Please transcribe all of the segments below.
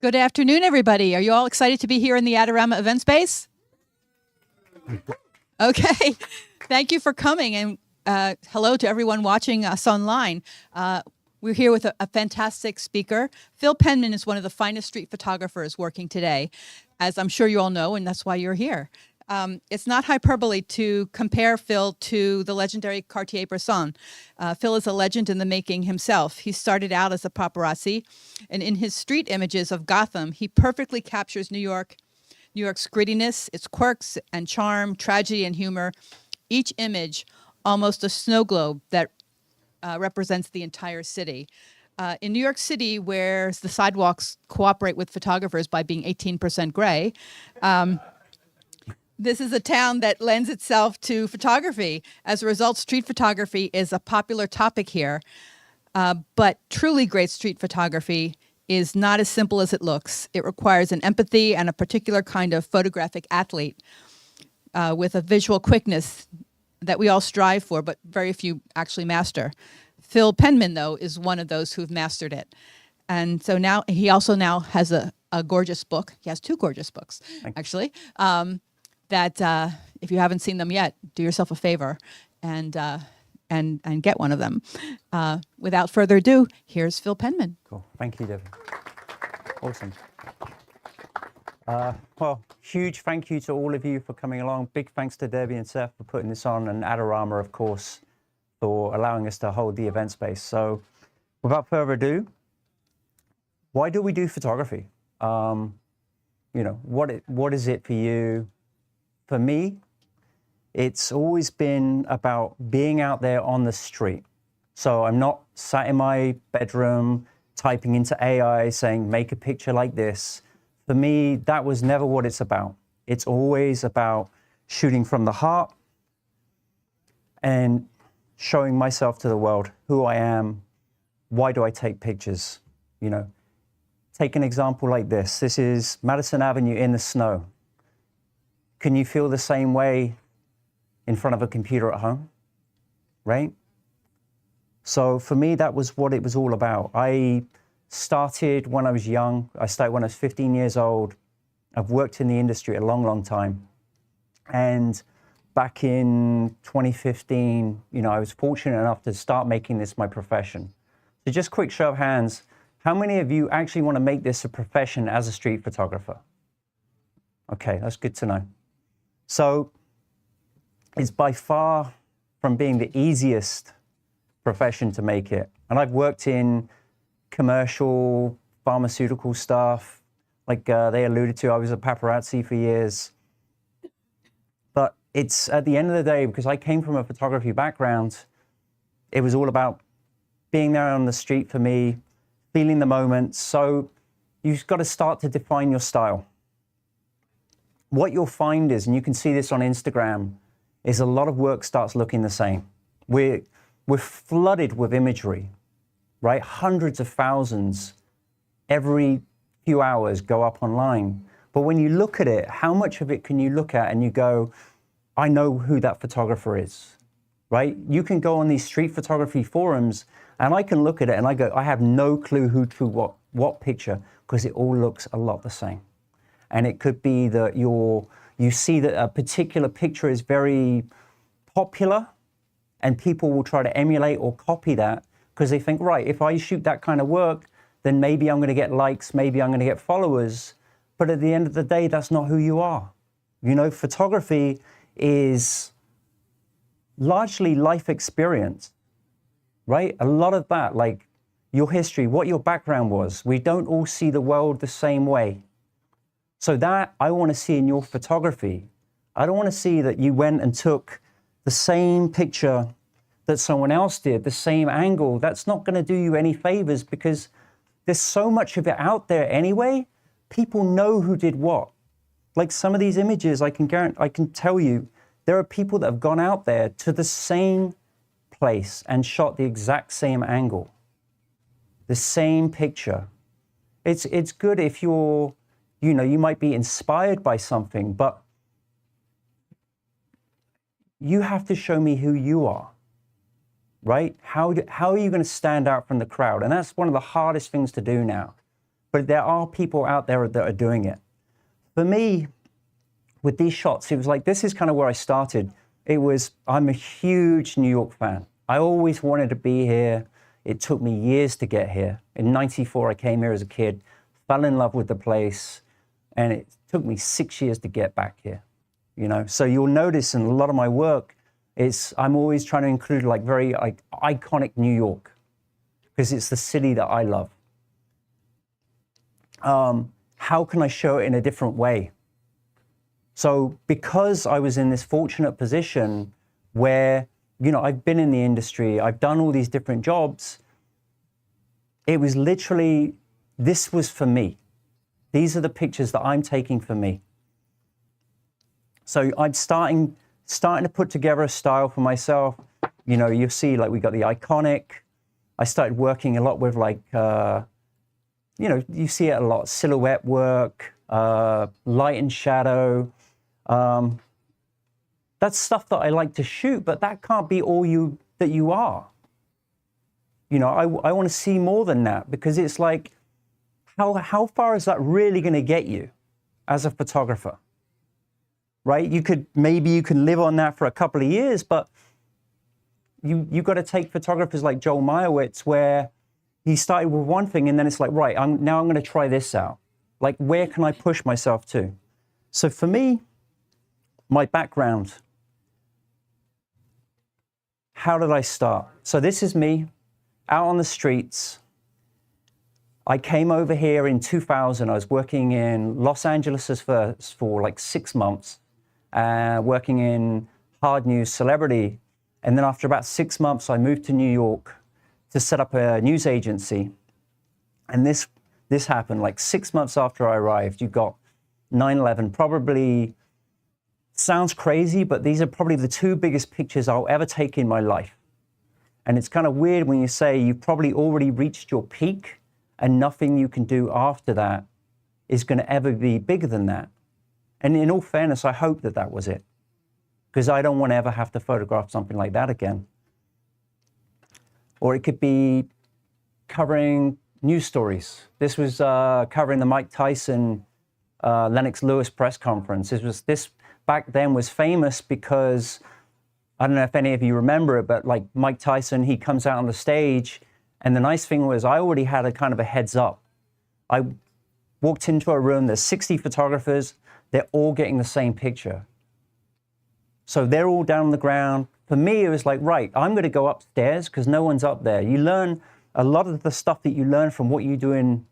Good afternoon, everybody. Are you all excited to be here in the Adorama event space? Okay. Thank you for coming, and hello to everyone watching us online. We're here with a fantastic speaker. Phil Penman is one of the finest street photographers working today, as I'm sure you all know, and that's why you're here. It's not hyperbole to compare Phil to the legendary Cartier-Bresson. Phil is a legend in the making himself. He started out as a paparazzi, and in his street images of Gotham, he perfectly captures New York's grittiness, its quirks and charm, tragedy and humor. Each image, almost a snow globe that represents the entire city. In New York City, where the sidewalks cooperate with photographers by being 18% gray, this is a town that lends itself to photography. As a result, street photography is a popular topic here. But truly great street photography is not as simple as it looks. It requires an empathy and a particular kind of photographic athlete with a visual quickness that we all strive for, but very few actually master. Phil Penman, though, is one of those who've mastered it. And so now he also now has a gorgeous book. He has two gorgeous books, actually. That if you haven't seen them yet, do yourself a favor and get one of them. Without further ado, here's Phil Penman. Cool. Thank you, Debbie. Awesome. Well, huge thank you to all of you for coming along. Big thanks to Debbie and Seth for putting this on, and Adorama, of course, for allowing us to hold the event space. So without further ado, why do we do photography? You know, what is it for you? For me, it's always been about being out there on the street. So I'm not sat in my bedroom typing into AI saying, make a picture like this. For me, that was never what it's about. It's always about shooting from the heart and showing myself to the world, who I am, why do I take pictures? You know, take an example like this. This is Madison Avenue in the snow. Can you feel the same way in front of a computer at home, right? So for me, that was what it was all about. I started when I was young. I started when I was 15 years old. I've worked in the industry a long, long time. And back in 2015, you know, I was fortunate enough to start making this my profession. So just quick show of hands, how many of you actually want to make this a profession as a street photographer? Okay, that's good to know. So it's by far from being the easiest profession to make it. And I've worked in commercial, pharmaceutical stuff. Like they alluded to, I was a paparazzi for years. But it's at the end of the day, because I came from a photography background, it was all about being there on the street for me, feeling the moment. So you've got to start to define your style. What you'll find is, and you can see this on Instagram, is a lot of work starts looking the same. We're flooded with imagery, right? Hundreds of thousands every few hours go up online. But when you look at it, how much of it can you look at and you go, I know who that photographer is, right? You can go on these street photography forums and I can look at it and I go, I have no clue who to what picture, because it all looks a lot the same. And it could be that you see that a particular picture is very popular and people will try to emulate or copy that because they think, right, if I shoot that kind of work, then maybe I'm going to get likes, maybe I'm going to get followers. But at the end of the day, that's not who you are. You know, photography is largely life experience, right? A lot of that, like your history, what your background was. We don't all see the world the same way. So that I want to see in your photography. I don't want to see that you went and took the same picture that someone else did, the same angle. That's not going to do you any favors because there's so much of it out there anyway. People know who did what. Like some of these images, I can tell you, there are people that have gone out there to the same place and shot the exact same angle, the same picture. It's good if you're, you know, you might be inspired by something, but you have to show me who you are, right? How are you going to stand out from the crowd? And that's one of the hardest things to do now. but there are people out there that are doing it. For me, with these shots, it was like, this is kind of where I started. I'm a huge New York fan. I always wanted to be here. It took me years to get here. In '94, I came here as a kid, fell in love with the place, and it took me 6 years to get back here. You know, so you'll notice in a lot of my work, I'm always trying to include like very iconic New York, because it's the city that I love. How can I show it in a different way? So because I was in this fortunate position where, you know, I've been in the industry, I've done all these different jobs, it was literally, this was for me. These are the pictures that I'm taking for me. So I'm starting to put together a style for myself. You know, you'll see like we got the iconic. I started working a lot with like, you know, you see it a lot, silhouette work, light and shadow. That's stuff that I like to shoot, but that can't be all that you are. You know, I want to see more than that, because it's like, how far is that really going to get you as a photographer? Right? Maybe you can live on that for a couple of years, but you've got to take photographers like Joel Meyerowitz, where he started with one thing and then it's like, right, now I'm going to try this out. Like, where can I push myself to? So for me, my background, how did I start? So this is me out on the streets. I came over here in 2000. I was working in Los Angeles for like 6 months, working in hard news celebrity. And then after about 6 months, I moved to New York to set up a news agency. And this happened like 6 months after I arrived. You got 9/11, probably sounds crazy, but these are probably the 2 biggest pictures I'll ever take in my life. And it's kind of weird when you say you've probably already reached your peak and nothing you can do after that is going to ever be bigger than that. And in all fairness, I hope that that was it, because I don't want to ever have to photograph something like that again. Or it could be covering news stories. This was covering the Mike Tyson, Lennox Lewis press conference. This back then was famous because, I don't know if any of you remember it, but like Mike Tyson, he comes out on the stage, and the nice thing was I already had a kind of a heads up. I walked into a room, there's 60 photographers, they're all getting the same picture. So they're all down on the ground. For me, it was like, right, I'm going to go upstairs because no one's up there. You learn a lot of the stuff that you learn from what you do in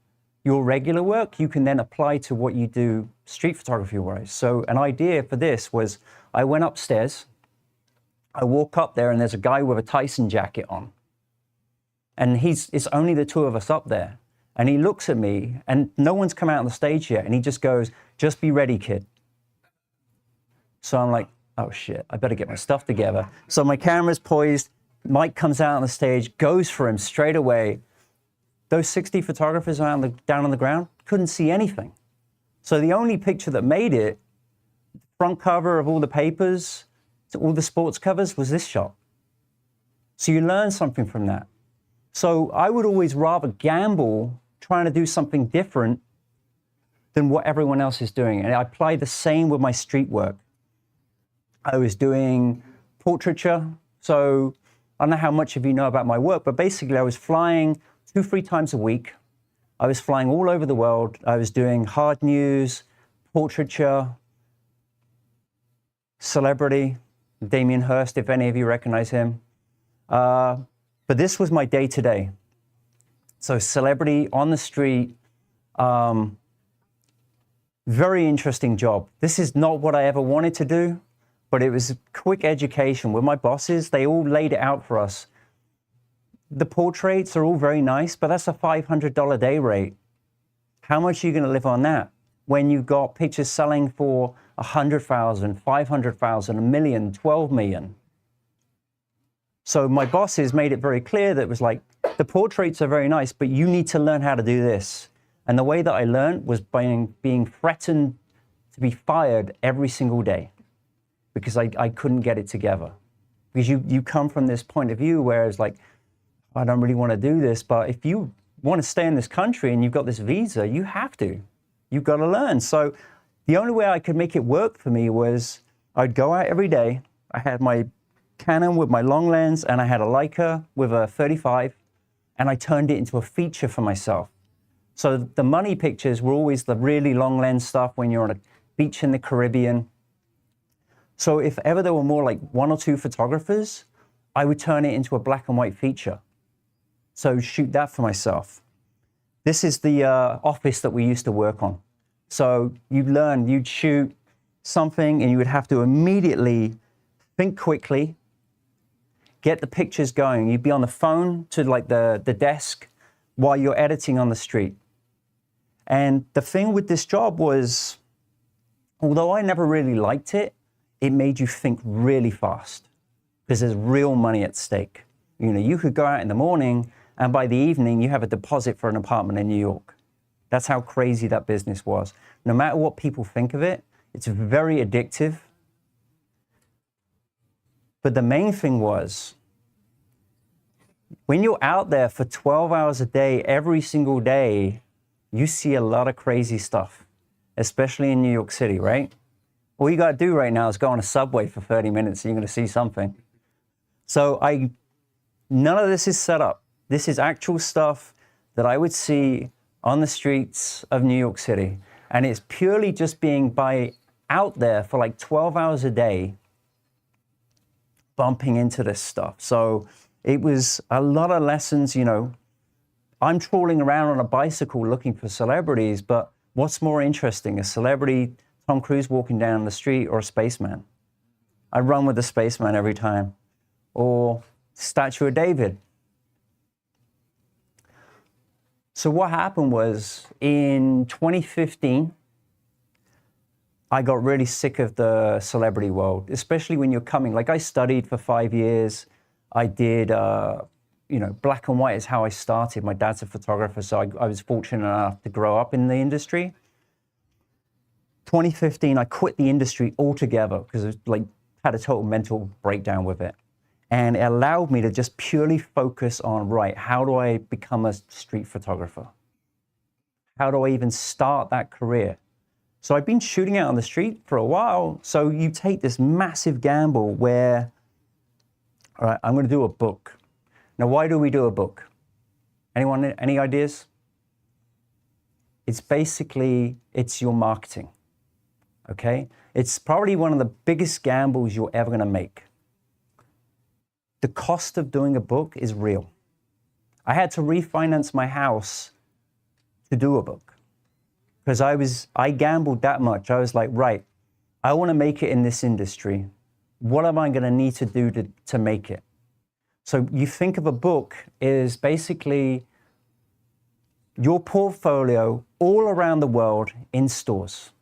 your regular work, you can then apply to what you do street photography-wise. So an idea for this was I went upstairs, I walk up there, and there's a guy with a Tyson jacket on. And it's only the 2 of us up there. And he looks at me, and no one's come out on the stage yet, and he just goes, "Just be ready, kid." So I'm like, oh shit, I better get my stuff together. So my camera's poised, Mike comes out on the stage, goes for him straight away. Those 60 photographers down on the ground couldn't see anything. So the only picture that made it, front cover of all the papers, all the sports covers, was this shot. So you learn something from that. So I would always rather gamble trying to do something different than what everyone else is doing. And I apply the same with my street work. I was doing portraiture. So I don't know how much of you know about my work, but basically I was flying 2-3 times a week. I was flying all over the world. I was doing hard news, portraiture, celebrity, Damien Hirst, if any of you recognize him. But this was my day-to-day. So celebrity on the street, very interesting job. This is not what I ever wanted to do, but it was a quick education. With my bosses, they all laid it out for us. The portraits are all very nice, but that's a $500 day rate. How much are you going to live on that when you've got pictures selling for 100,000, 500,000, a million, 12 million? So my bosses made it very clear that it was like, the portraits are very nice, but you need to learn how to do this. And the way that I learned was by being threatened to be fired every single day because I couldn't get it together. Because you come from this point of view where it's like, I don't really want to do this, but if you want to stay in this country and you've got this visa, you have to. You've got to learn. So the only way I could make it work for me was I'd go out every day. I had my Canon with my long lens and I had a Leica with a 35, and I turned it into a feature for myself. So the money pictures were always the really long lens stuff when you're on a beach in the Caribbean. So if ever there were more like 1 or 2 photographers, I would turn it into a black and white feature. So shoot that for myself. This is the office that we used to work on. So you'd shoot something and you would have to immediately think quickly, get the pictures going. You'd be on the phone to like the desk while you're editing on the street. And the thing with this job was, although I never really liked it, it made you think really fast because there's real money at stake. You know, you could go out in the morning and by the evening you have a deposit for an apartment in New York. That's how crazy that business was. No matter what people think of it, it's very addictive. But the main thing was, when you're out there for 12 hours a day, every single day, you see a lot of crazy stuff, especially in New York City, right? All you got to do right now is go on a subway for 30 minutes and you're going to see something. So none of this is set up. This is actual stuff that I would see on the streets of New York City. And it's purely just being out there for like 12 hours a day, bumping into this stuff. So it was a lot of lessons, you know. I'm trawling around on a bicycle looking for celebrities, but what's more interesting, a celebrity, Tom Cruise walking down the street, or a spaceman? I run with the spaceman every time. Or Statue of David. So what happened was, in 2015, I got really sick of the celebrity world, especially when you're coming. Like, I studied for 5 years. I did, you know, black and white is how I started. My dad's a photographer, so I was fortunate enough to grow up in the industry. 2015, I quit the industry altogether because I like had a total mental breakdown with it. And it allowed me to just purely focus on, right, how do I become a street photographer? How do I even start that career? So I've been shooting out on the street for a while. So you take this massive gamble where, all right, I'm going to do a book. Now, why do we do a book? Anyone, any ideas? It's basically, it's your marketing, okay? It's probably one of the biggest gambles you're ever going to make. The cost of doing a book is real. I had to refinance my house to do a book because I gambled that much. I was like, right, I want to make it in this industry. What am I going to need to do to make it? So you think of a book as basically your portfolio all around the world in stores.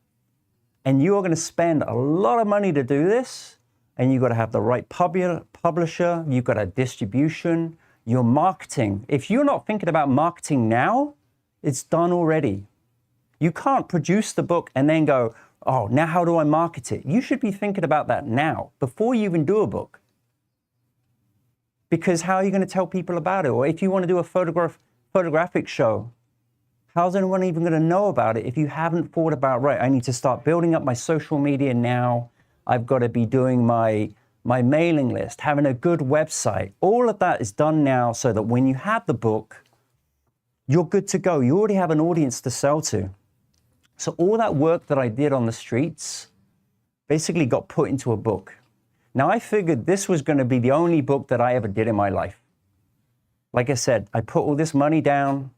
And you are going to spend a lot of money to do this. And you've got to have the right publisher. You've got a distribution, your marketing. If you're not thinking about marketing now, it's done already. You can't produce the book and then go, oh, now how do I market it? You should be thinking about that now, before you even do a book. Because how are you going to tell people about it? Or if you want to do a photographic show, how's anyone even going to know about it if you haven't thought about, right, I need to start building up my social media now. I've got to be doing my mailing list, having a good website. All of that is done now so that when you have the book, you're good to go. You already have an audience to sell to. So all that work that I did on the streets basically got put into a book. Now, I figured this was going to be the only book that I ever did in my life. Like I said, I put all this money down.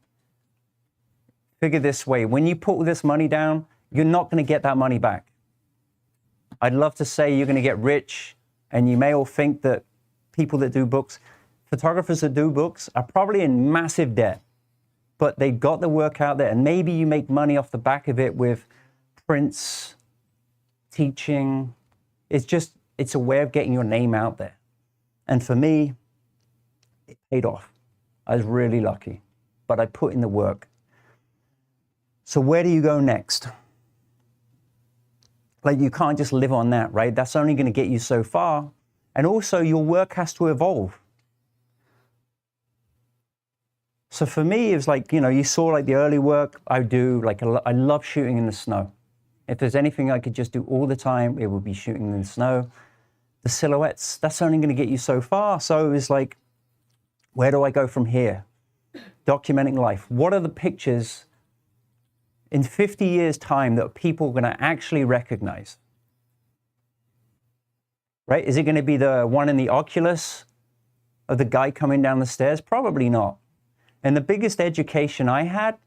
Figure this way, when you put all this money down, you're not going to get that money back. I'd love to say you're going to get rich, and you may all think that people that do books, photographers that do books are probably in massive debt, but they got the work out there, and maybe you make money off the back of it with prints, teaching. It's a way of getting your name out there. And for me, it paid off. I was really lucky, but I put in the work. So where do you go next? Like, you can't just live on that, right? That's only going to get you so far. And also, your work has to evolve. So for me, it was like, you know, you saw like the early work I do, like I love shooting in the snow. If there's anything I could just do all the time, it would be shooting in the snow. The silhouettes, that's only going to get you so far. So it was like, where do I go from here? Documenting life. What are the pictures in 50 years' time that people are going to actually recognize? Right? Is it going to be the one in the Oculus of the guy coming down the stairs? Probably not. And the biggest education I had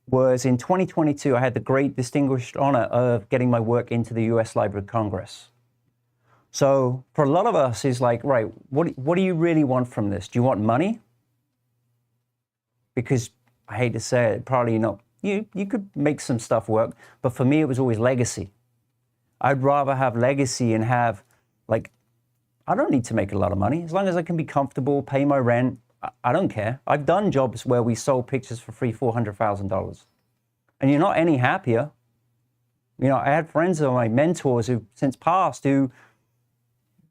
was in 2022, I had the great distinguished honor of getting my work into the US Library of Congress. So for a lot of us, it's like, right, what do you really want from this? Do you want money? Because I hate to say it, probably not. You could make some stuff work, but for me, it was always legacy. I'd rather have legacy and have, like, I don't need to make a lot of money. As long as I can be comfortable, pay my rent, I don't care. I've done jobs where we sold pictures for $400,000. And you're not any happier. You know, I had friends of my mentors who've since passed who,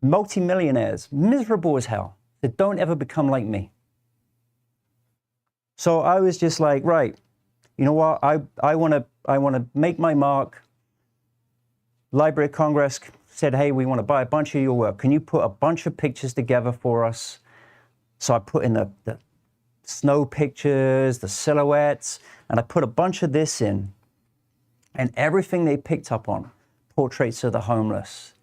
multi-millionaires, miserable as hell, that don't ever become like me. So I was just like, right, you know what? I want to make my mark. Library of Congress said, hey, we want to buy a bunch of your work. Can you put a bunch of pictures together for us? So I put in the snow pictures, the silhouettes, and I put a bunch of this in. And everything they picked up on, portraits of the homeless,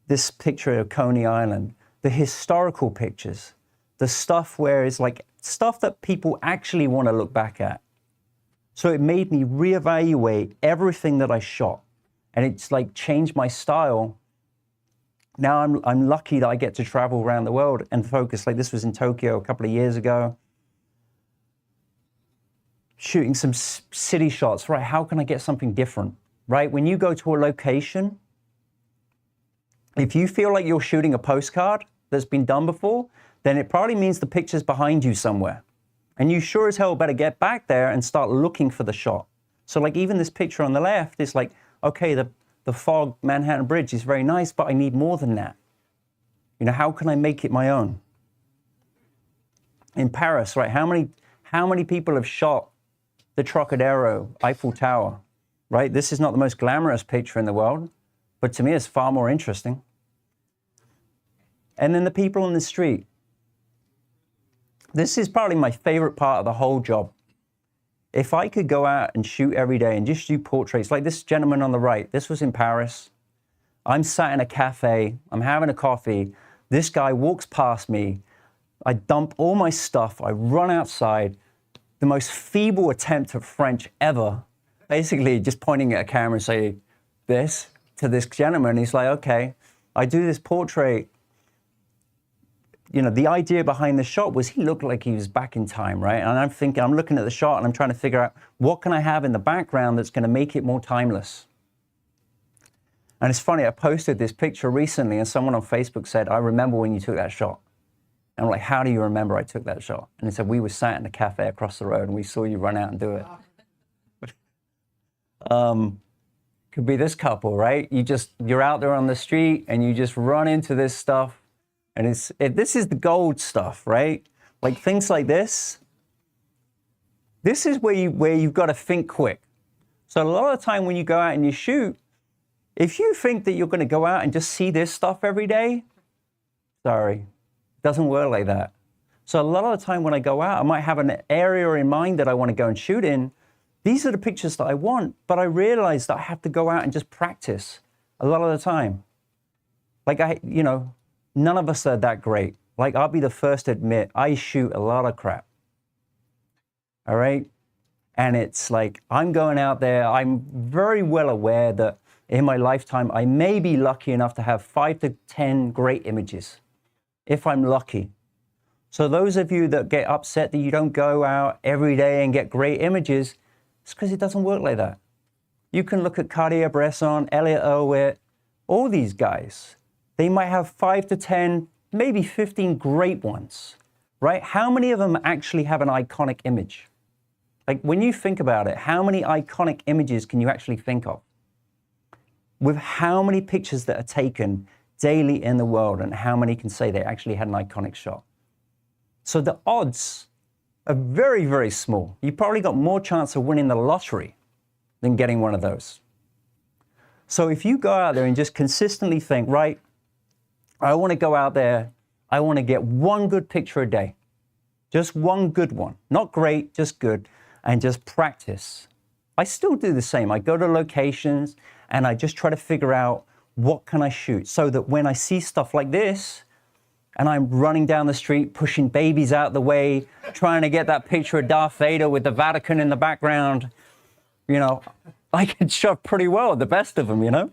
this picture of Coney Island, the historical pictures, the stuff where it's like stuff that people actually want to look back at. So it made me reevaluate everything that I shot. And it's like changed my style. Now I'm lucky that I get to travel around the world and focus. Like this was in Tokyo a couple of years ago. Shooting some city shots, right? How can I get something different, right? When you go to a location, if you feel like you're shooting a postcard that's been done before, then it probably means the picture's behind you somewhere. And you sure as hell better get back there and start looking for the shot. So like even this picture on the left is like, okay, the fog Manhattan Bridge is very nice, but I need more than that. You know, how can I make it my own? In Paris, right, how many people have shot the Trocadero, Eiffel Tower, right? This is not the most glamorous picture in the world, but to me it's far more interesting. And then the people on the street. This is probably my favorite part of the whole job. If I could go out and shoot every day and just do portraits, like this gentleman on the right, this was in Paris. I'm sat in a cafe, I'm having a coffee. This guy walks past me. I dump all my stuff, I run outside. The most feeble attempt at French ever. Basically just pointing at a camera and saying this to this gentleman. He's like, okay, I do this portrait. You know, the idea behind the shot was he looked like he was back in time, right? And I'm thinking, I'm looking at the shot and I'm trying to figure out what can I have in the background that's going to make it more timeless. And it's funny, I posted this picture recently and someone on Facebook said, I remember when you took that shot. And I'm like, how do you remember I took that shot? And he said, we were sat in a cafe across the road and we saw you run out and do it. Could be this couple, right? You're out there on the street and you just run into this stuff. And this is the gold stuff, right? Like things like this. This is where you've got to think quick. So a lot of the time when you go out and you shoot, if you think that you're going to go out and just see this stuff every day, sorry, it doesn't work like that. So a lot of the time when I go out, I might have an area in mind that I want to go and shoot in. These are the pictures that I want, but I realize that I have to go out and just practice a lot of the time. Like none of us are that great. Like, I'll be the first to admit, I shoot a lot of crap. All right? And it's like, I'm going out there, I'm very well aware that in my lifetime, I may be lucky enough to have 5 to 10 great images, if I'm lucky. So those of you that get upset that you don't go out every day and get great images, it's because it doesn't work like that. You can look at Cartier-Bresson, Elliot Erwitt, all these guys. They might have 5 to 10, maybe 15 great ones, right? How many of them actually have an iconic image? Like when you think about it, how many iconic images can you actually think of? With how many pictures that are taken daily in the world and how many can say they actually had an iconic shot? So the odds are very, very small. You probably got more chance of winning the lottery than getting one of those. So if you go out there and just consistently think, right, I want to go out there, I want to get one good picture a day, just one good one, not great, just good, and just practice. I still do the same. I go to locations and I just try to figure out what can I shoot so that when I see stuff like this and I'm running down the street, pushing babies out the way, trying to get that picture of Darth Vader with the Vatican in the background, you know, I can shot pretty well at the best of them, you know?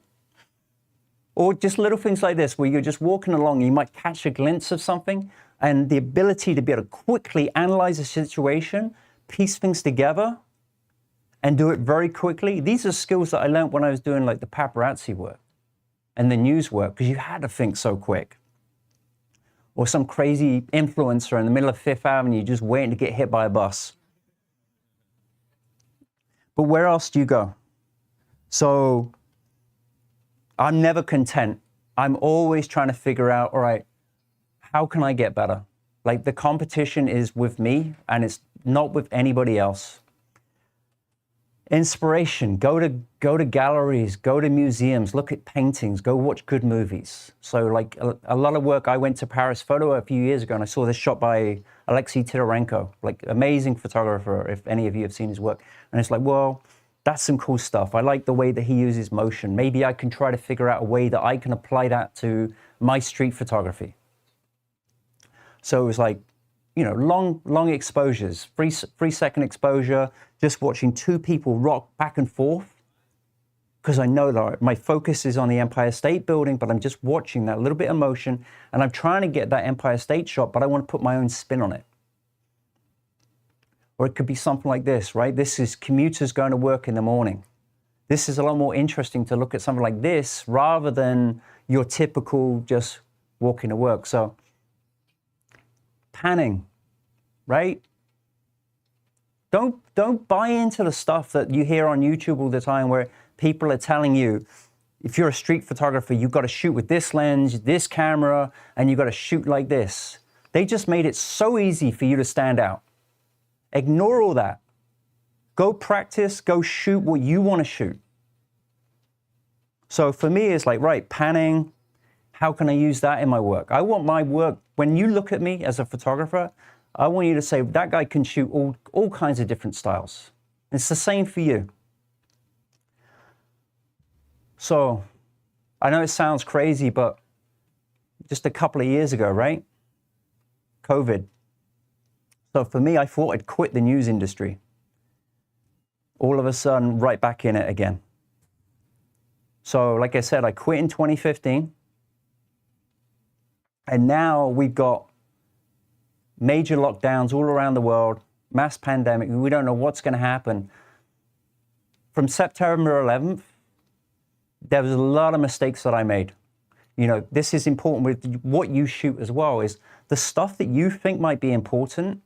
Or just little things like this, where you're just walking along, you might catch a glimpse of something, and the ability to be able to quickly analyze a situation, piece things together, and do it very quickly. These are skills that I learned when I was doing like the paparazzi work and the news work, because you had to think so quick. Or some crazy influencer in the middle of Fifth Avenue just waiting to get hit by a bus. But where else do you go? So I'm never content. I'm always trying to figure out, all right, how can I get better? Like the competition is with me and it's not with anybody else. Inspiration, go to galleries, go to museums, look at paintings, go watch good movies. So like a lot of work, I went to Paris Photo a few years ago and I saw this shot by Alexei Titorenko, like amazing photographer, if any of you have seen his work. And it's like, well, that's some cool stuff. I like the way that he uses motion. Maybe I can try to figure out a way that I can apply that to my street photography. So it was like, you know, long exposures, 3-second exposure, just watching two people rock back and forth. Because I know that my focus is on the Empire State Building, but I'm just watching that little bit of motion and I'm trying to get that Empire State shot, but I want to put my own spin on it. Or it could be something like this, right? This is commuters going to work in the morning. This is a lot more interesting to look at something like this rather than your typical just walking to work. So panning, right? Don't buy into the stuff that you hear on YouTube all the time where people are telling you, if you're a street photographer, you've got to shoot with this lens, this camera, and you've got to shoot like this. They just made it so easy for you to stand out. Ignore all that. Go practice, go shoot what you want to shoot. So for me, it's like, right, panning, how can I use that in my work? I want my work, when you look at me as a photographer, I want you to say, that guy can shoot all kinds of different styles. It's the same for you. So I know it sounds crazy, but just a couple of years ago, right? COVID. So for me, I thought I'd quit the news industry. All of a sudden, right back in it again. So like I said, I quit in 2015. And now we've got major lockdowns all around the world, mass pandemic. We don't know what's going to happen. From September 11th, there was a lot of mistakes that I made. You know, this is important with what you shoot as well, is the stuff that you think might be important,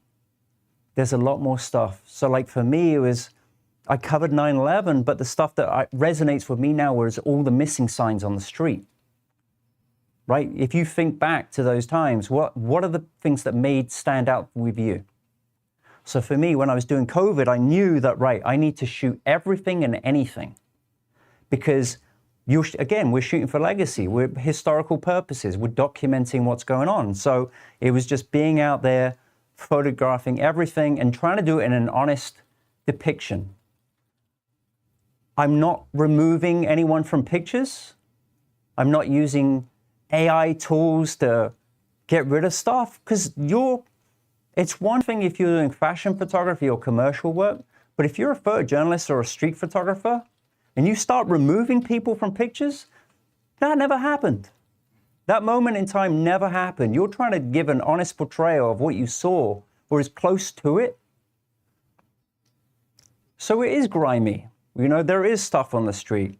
there's a lot more stuff. So like for me, it was, I covered 9/11, but the stuff that resonates with me now was all the missing signs on the street. Right? If you think back to those times, what are the things that stand out with you? So for me, when I was doing COVID, I knew that, right, I need to shoot everything and anything. Because again, we're shooting for legacy. We're historical purposes. We're documenting what's going on. So it was just being out there, photographing everything and trying to do it in an honest depiction. I'm not removing anyone from pictures. I'm not using AI tools to get rid of stuff, because it's one thing if you're doing fashion photography or commercial work, but if you're a photojournalist or a street photographer and you start removing people from pictures, that never happened. That moment in time never happened. You're trying to give an honest portrayal of what you saw or as close to it. So it is grimy. You know, there is stuff on the street.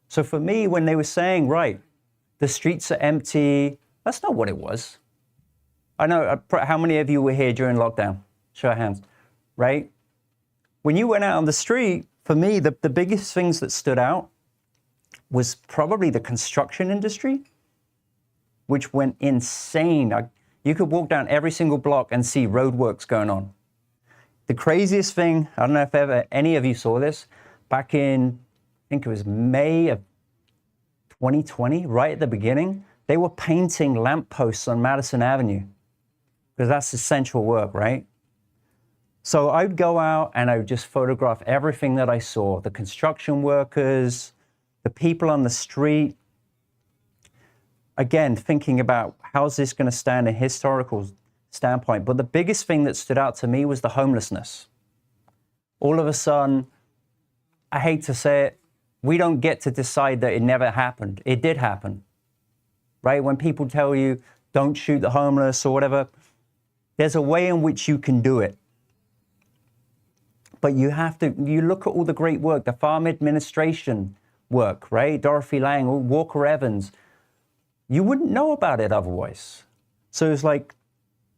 So for me, when they were saying, right, the streets are empty, that's not what it was. I know, how many of you were here during lockdown? Show of hands, right? When you went out on the street, for me, the biggest things that stood out was probably the construction industry which went insane. You could walk down every single block and see roadworks going on. The craziest thing, I don't know if ever any of you saw this, back in, I think it was May of 2020, right at the beginning, they were painting lampposts on Madison Avenue, because that's essential work, right? So I'd go out and I would just photograph everything that I saw, the construction workers, the people on the street. Again, thinking about how's this going to stand a historical standpoint. But the biggest thing that stood out to me was the homelessness. All of a sudden, I hate to say it, we don't get to decide that it never happened. It did happen, right? When people tell you, don't shoot the homeless or whatever, there's a way in which you can do it. But you look at all the great work, the farm administration work, right? Dorothy Lang, Walker Evans. You wouldn't know about it otherwise. So it's like,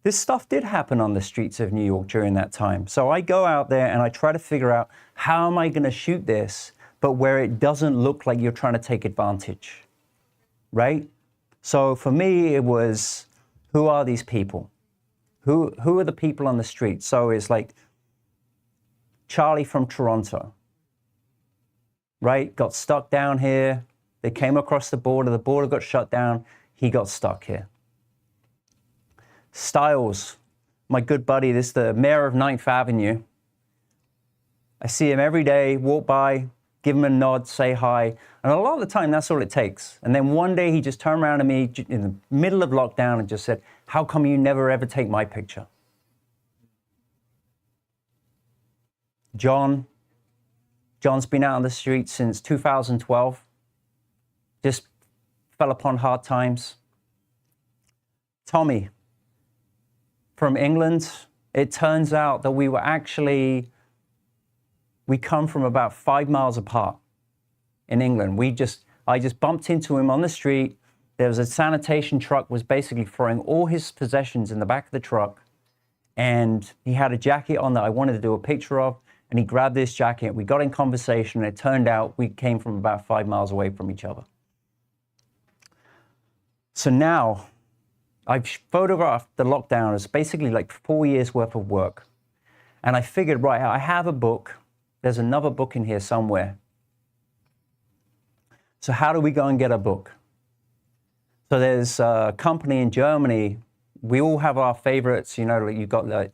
this stuff did happen on the streets of New York during that time. So I go out there and I try to figure out, how am I going to shoot this, but where it doesn't look like you're trying to take advantage, right? So for me, it was, who are these people? Who are the people on the street? So it's like, Charlie from Toronto, right? Got stuck down here. They came across the border got shut down. He got stuck here. Styles, my good buddy, this is the mayor of 9th Avenue. I see him every day, walk by, give him a nod, say hi. And a lot of the time, that's all it takes. And then one day he just turned around to me in the middle of lockdown and just said, how come you never ever take my picture? John's been out on the streets since 2012. Just fell upon hard times. Tommy, from England, it turns out that we come from about 5 miles apart in England. I just bumped into him on the street. There was a sanitation truck, was basically throwing all his possessions in the back of the truck. And he had a jacket on that I wanted to do a picture of. And he grabbed this jacket. We got in conversation, and it turned out we came from about 5 miles away from each other. So now, I've photographed the lockdown as basically like 4 years worth of work. And I figured, right, I have a book. There's another book in here somewhere. So how do we go and get a book? So there's a company in Germany. We all have our favorites, you know, you've got like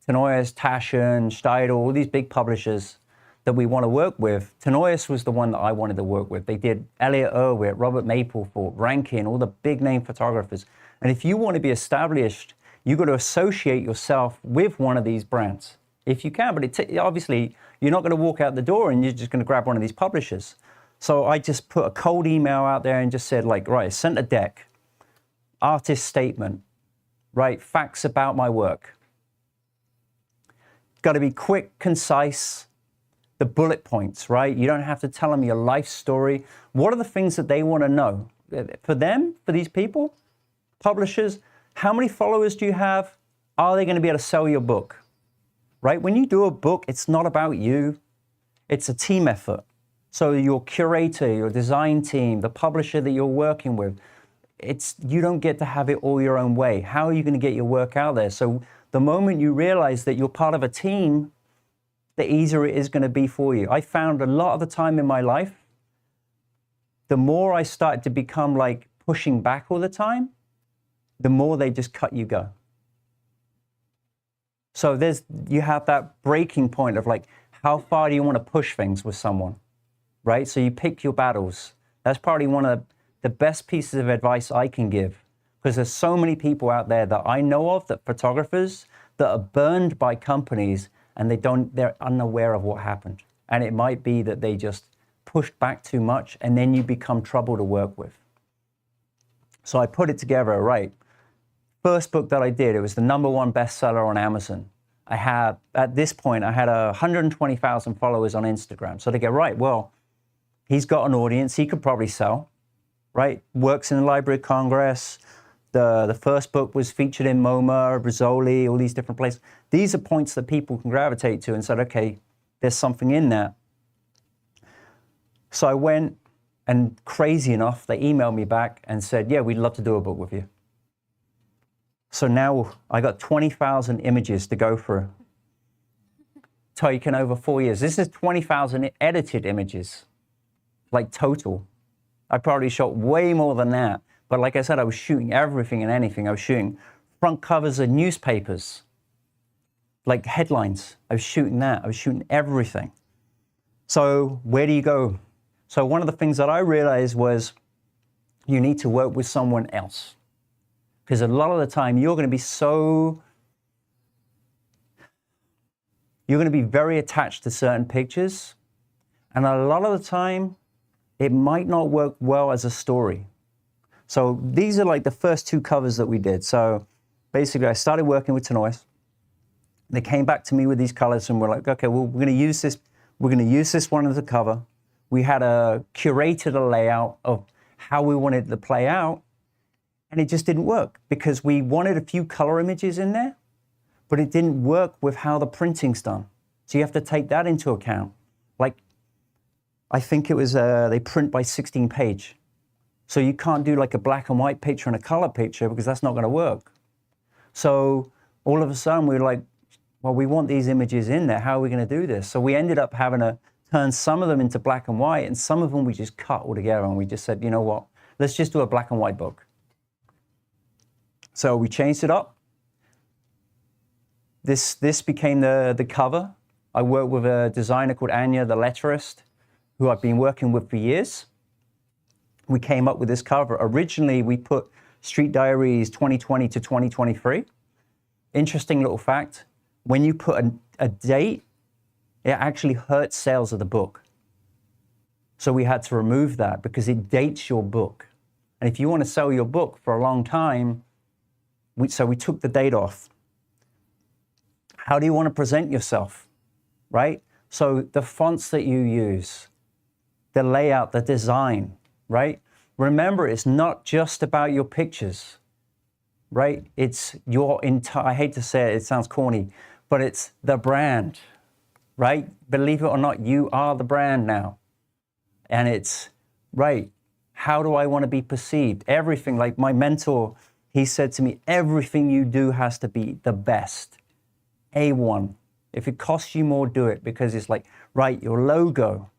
Tenoyas, Taschen, Steidl, all these big publishers that we want to work with. Tenoyas was the one that I wanted to work with. They did Elliot Erwitt, Robert Mapplethorpe, Rankin, all the big name photographers. And if you want to be established, you've got to associate yourself with one of these brands. If you can, but obviously you're not going to walk out the door and you're just going to grab one of these publishers. So I just put a cold email out there and just said, like, right, sent a deck, artist statement, right, facts about my work. Got to be quick, concise, the bullet points, right? You don't have to tell them your life story. What are the things that they want to know? For them, for these people, publishers, how many followers do you have? Are they going to be able to sell your book? Right? When you do a book, it's not about you. It's a team effort. So your curator, your design team, the publisher that you're working with, you don't get to have it all your own way. How are you going to get your work out there? So the moment you realize that you're part of a team, the easier it is going to be for you. I found a lot of the time in my life, the more I started to become like pushing back all the time, the more they just cut you go. So you have that breaking point of like, how far do you want to push things with someone, right? So you pick your battles. That's probably one of the best pieces of advice I can give, because there's so many people out there that I know of, that photographers that are burned by companies and they're unaware of what happened. And it might be that they just pushed back too much and then you become trouble to work with. So I put it together, right? First book that I did, it was the #1 bestseller on Amazon. At this point, I had 120,000 followers on Instagram. So they go, right, well, he's got an audience, he could probably sell, right? Works in the Library of Congress. The first book was featured in MoMA, Rizzoli, all these different places. These are points that people can gravitate to, and said, okay, there's something in that. So I went And crazy enough, they emailed me back and said, yeah, we'd love to do a book with you. So now I got 20,000 images to go through, taken over 4 years. This is 20,000 edited images, like total. I probably shot way more than that. But like I said, I was shooting everything and anything. I was shooting front covers of newspapers, like headlines. I was shooting that. I was shooting everything. So where do you go? So one of the things that I realized was you need to work with someone else. Because a lot of the time you're going to be very attached to certain pictures. And a lot of the time it might not work well as a story. So these are like the first 2 covers that we did. So basically I started working with Tenois. They came back to me with these colors and we're like, okay, well, we're going to use this. We're going to use this one as a cover. We had curated a layout of how we wanted it to play out, and it just didn't work because we wanted a few color images in there, but it didn't work with how the printing's done. So you have to take that into account. Like, I think it was, they print by 16 page. So you can't do like a black and white picture and a color picture because that's not going to work. So all of a sudden we were like, well, we want these images in there. How are we going to do this? So we ended up having to turn some of them into black and white, and some of them we just cut altogether, and we just said, you know what, let's just do a black and white book. So we changed it up. This became the cover. I worked with a designer called Anya, the letterist, who I've been working with for years. We came up with this cover. Originally, we put Street Diaries 2020 to 2023. Interesting little fact, when you put a date, it actually hurts sales of the book. So we had to remove that because it dates your book. And if you want to sell your book for a long time, so we took the date off. How do you want to present yourself, right? So the fonts that you use, the layout, the design, right? Remember, it's not just about your pictures, right? It's your entire, I hate to say it, it sounds corny, but it's the brand, right? Believe it or not, you are the brand now. And it's, right, how do I want to be perceived? Everything, like my mentor, he said to me, everything you do has to be the best, A1. If it costs you more, do it, because it's like, right, your logo.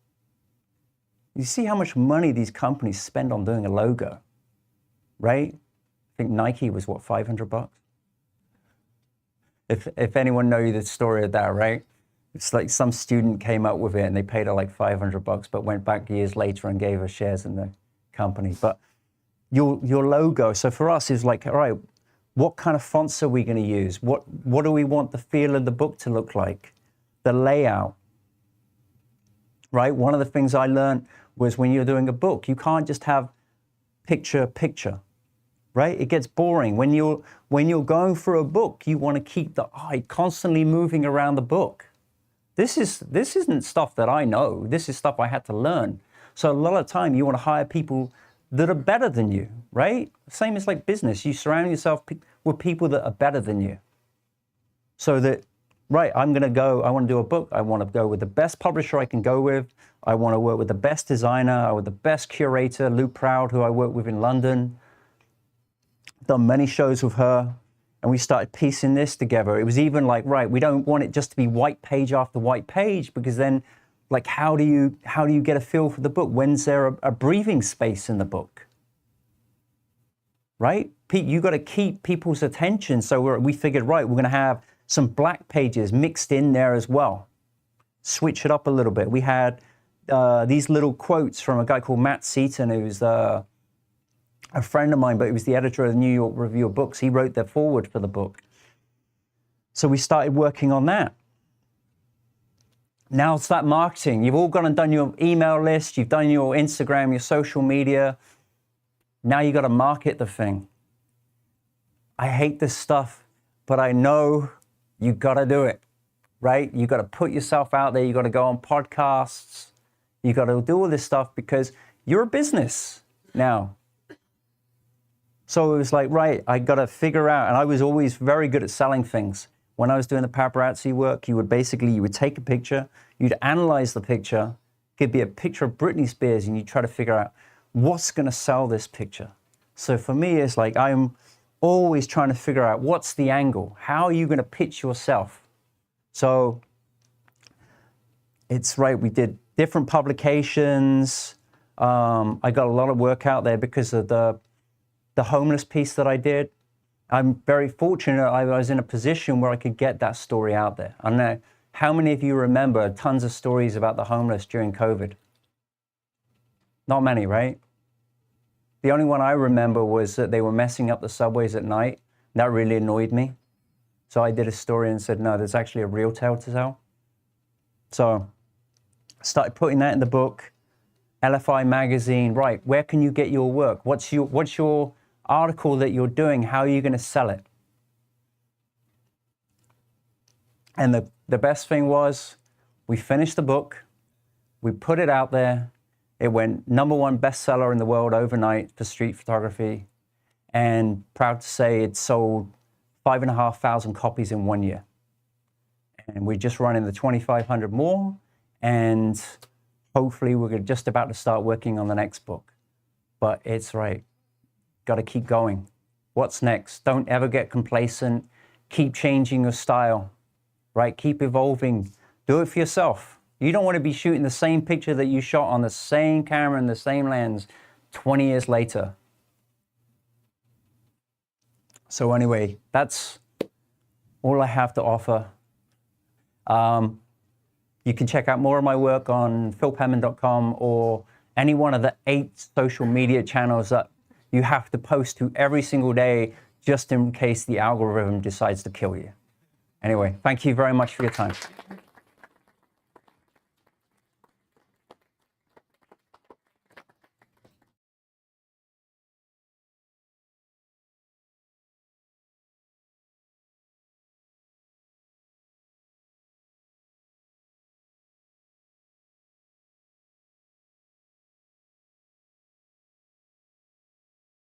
You see how much money these companies spend on doing a logo, right? I think Nike was, what, $500? If anyone knows the story of that, right? It's like some student came up with it and they paid her like $500, but went back years later and gave her shares in the company. But your logo, so for us is like, all right, what kind of fonts are we going to use? What do we want the feel of the book to look like? The layout, right? One of the things I learned was when you're doing a book, you can't just have picture, right? It gets boring. When you're going through a book, you want to keep the eye constantly moving around the book. This isn't stuff that I know. This is stuff I had to learn. So a lot of time you want to hire people that are better than you, right? Same as like business. You surround yourself with people that are better than you. So that, right, I want to do a book. I want to go with the best publisher I can go with. I want to work with the best designer, with the best curator, Lou Proud, who I work with in London. Done many shows with her. And we started piecing this together. It was even like, right, we don't want it just to be white page after white page, because then, like, how do you get a feel for the book? When's there a breathing space in the book? Right? You got to keep people's attention. So we figured, right, we're going to have some black pages mixed in there as well. Switch it up a little bit. We had these little quotes from a guy called Matt Seaton, who's a friend of mine, but he was the editor of the New York Review of Books. He wrote the foreword for the book. So we started working on that. Now it's that marketing. You've all gone and done your email list. You've done your Instagram, your social media. Now you got to market the thing. I hate this stuff, but I know you got to do it, right? You got to put yourself out there. You got to go on podcasts. You got to do all this stuff because you're a business now. So it was like, right, I got to figure out, and I was always very good at selling things. When I was doing the paparazzi work, you would take a picture, you'd analyze the picture, Could be a picture of Britney Spears and you try to figure out what's going to sell this picture. So for me, it's like I'm always trying to figure out what's the angle. How are you going to pitch yourself? So it's right, we did different publications. I got a lot of work out there because of the homeless piece that I did. I'm very fortunate I was in a position where I could get that story out there. I don't know how many of you remember tons of stories about the homeless during COVID? Not many, right? The only one I remember was that they were messing up the subways at night. That really annoyed me. So I did a story and said, no, there's actually a real tale to tell. So I started putting that in the book. LFI magazine, right, where can you get your work? What's your article that you're doing? How are you going to sell it? And the best thing was we finished the book, we put it out there, it went #1 bestseller in the world overnight for street photography, and proud to say it sold 5,500 copies in 1 year. And we're just running the 2,500 more, and hopefully we're just about to start working on the next book. But it's right, got to keep going. What's next? Don't ever get complacent. Keep changing your style, right? Keep evolving. Do it for yourself. You don't want to be shooting the same picture that you shot on the same camera and the same lens 20 years later. So anyway, that's all I have to offer. You can check out more of my work on philpenman.com or any one of the 8 social media channels that you have to post to every single day just in case the algorithm decides to kill you. Anyway, thank you very much for your time.